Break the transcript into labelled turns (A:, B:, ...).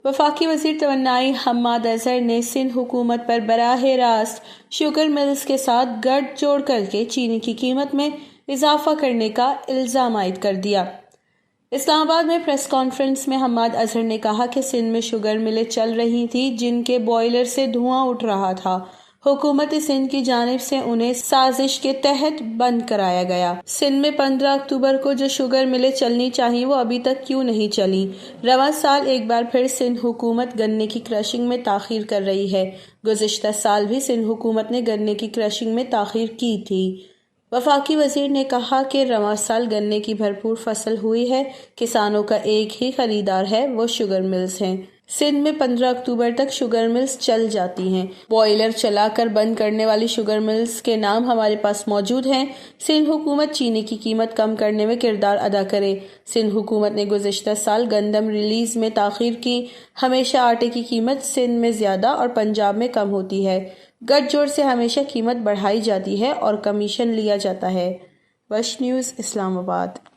A: وفاقی وزیر توانائی حماد اظہر نے سندھ حکومت پر براہ راست شوگر ملز کے ساتھ گٹھ جوڑ کر کے چینی کی قیمت میں اضافہ کرنے کا الزام عائد کر دیا۔ اسلام آباد میں پریس کانفرنس میں حماد اظہر نے کہا کہ سندھ میں شوگر ملیں چل رہی تھیں جن کے بوائلر سے دھواں اٹھ رہا تھا۔ حکومت سندھ کی جانب سے انہیں سازش کے تحت بند کرایا گیا۔ سندھ میں 15 اکتوبر کو جو شوگر ملیں چلنی چاہیے وہ ابھی تک کیوں نہیں چلیں؟ رواں سال ایک بار پھر سندھ حکومت گنے کی کرشنگ میں تاخیر کر رہی ہے۔ گزشتہ سال بھی سندھ حکومت نے گنے کی کرشنگ میں تاخیر کی تھی۔ وفاقی وزیر نے کہا کہ رواں سال گنے کی بھرپور فصل ہوئی ہے۔ کسانوں کا ایک ہی خریدار ہے، وہ شوگر ملز ہیں۔ سندھ میں 15 اکتوبر تک شوگر ملز چل جاتی ہیں۔ بوائلر چلا کر بند کرنے والی شوگر ملز کے نام ہمارے پاس موجود ہیں۔ سندھ حکومت چینی کی قیمت کم کرنے میں کردار ادا کرے۔ سندھ حکومت نے گزشتہ سال گندم ریلیز میں تاخیر کی۔ ہمیشہ آٹے کی قیمت سندھ میں زیادہ اور پنجاب میں کم ہوتی ہے۔ گٹھ جوڑ سے ہمیشہ قیمت بڑھائی جاتی ہے اور کمیشن لیا جاتا ہے۔ وش نیوز، اسلام آباد۔